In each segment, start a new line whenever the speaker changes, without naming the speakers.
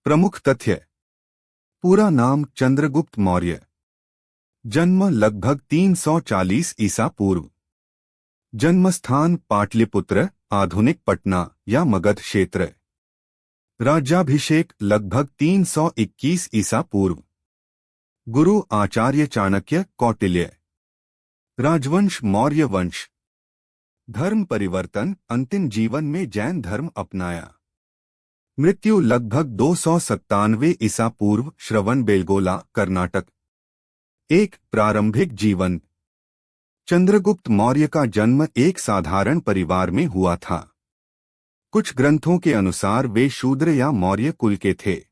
प्रमुख तथ्य। पूरा नाम चंद्रगुप्त मौर्य। जन्म लगभग 340 ईसा पूर्व। जन्मस्थान पाटलिपुत्र, आधुनिक पटना या मगध क्षेत्र। राज्याभिषेक लगभग 321 ईसा पूर्व। गुरु आचार्य चाणक्य, कौटिल्य। राजवंश मौर्य वंश। धर्म परिवर्तन, अंतिम जीवन में जैन धर्म अपनाया। मृत्यु लगभग 297 ईसा पूर्व, श्रवणबेलगोला, कर्नाटक। एक प्रारंभिक जीवन। चंद्रगुप्त मौर्य का जन्म एक साधारण परिवार में हुआ था। कुछ ग्रंथों के अनुसार वे शूद्र या मौर्य कुल के थे।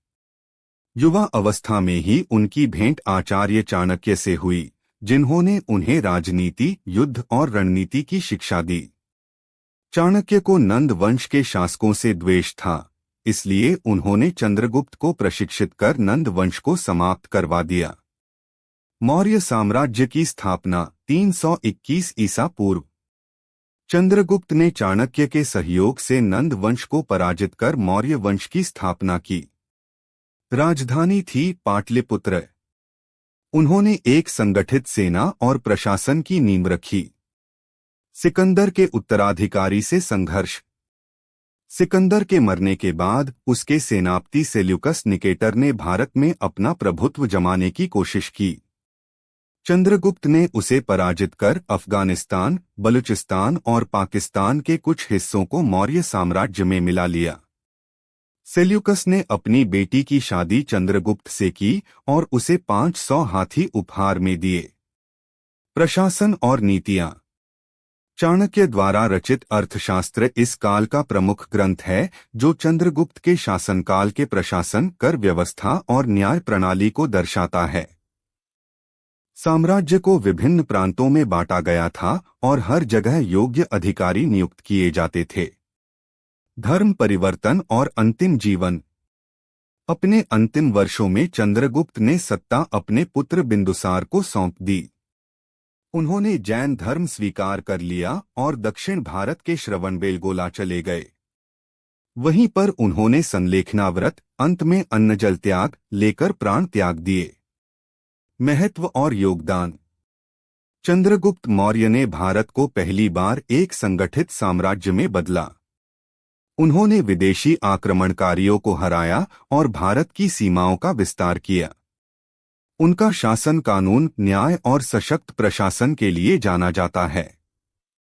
युवा अवस्था में ही उनकी भेंट आचार्य चाणक्य से हुई, जिन्होंने उन्हें राजनीति, युद्ध और रणनीति की शिक्षा दी। चाणक्य को नंद वंश के शासकों से द्वेष था, इसलिए उन्होंने चंद्रगुप्त को प्रशिक्षित कर नंद वंश को समाप्त करवा दिया। मौर्य साम्राज्य की स्थापना 321 ईसा पूर्व। चंद्रगुप्त ने चाणक्य के सहयोग से नंद वंश को पराजित कर मौर्य वंश की स्थापना की। राजधानी थी पाटलिपुत्र। उन्होंने एक संगठित सेना और प्रशासन की नींव रखी। सिकंदर के उत्तराधिकारी से संघर्ष। सिकंदर के मरने के बाद उसके सेनापति सेल्यूकस निकेटर ने भारत में अपना प्रभुत्व जमाने की कोशिश की। चंद्रगुप्त ने उसे पराजित कर अफगानिस्तान, बलूचिस्तान और पाकिस्तान के कुछ हिस्सों को मौर्य साम्राज्य में मिला लिया। सेल्यूकस ने अपनी बेटी की शादी चंद्रगुप्त से की और उसे 500 हाथी उपहार में दिए। प्रशासन और नीतियां। चाणक्य द्वारा रचित अर्थशास्त्र इस काल का प्रमुख ग्रंथ है, जो चंद्रगुप्त के शासनकाल के प्रशासन, कर व्यवस्था और न्याय प्रणाली को दर्शाता है। साम्राज्य को विभिन्न प्रांतों में बांटा गया था और हर जगह योग्य अधिकारी नियुक्त किए जाते थे। धर्म परिवर्तन और अंतिम जीवन। अपने अंतिम वर्षों में चंद्रगुप्त ने सत्ता अपने पुत्र बिंदुसार को सौंप दी। उन्होंने जैन धर्म स्वीकार कर लिया और दक्षिण भारत के श्रवणबेलगोला चले गए। वहीं पर उन्होंने संलेखना व्रत, अंत में अन्न जल त्याग लेकर प्राण त्याग दिए। महत्व और योगदान। चंद्रगुप्त मौर्य ने भारत को पहली बार एक संगठित साम्राज्य में बदला। उन्होंने विदेशी आक्रमणकारियों को हराया और भारत की सीमाओं का विस्तार किया। उनका शासन कानून, न्याय और सशक्त प्रशासन के लिए जाना जाता है।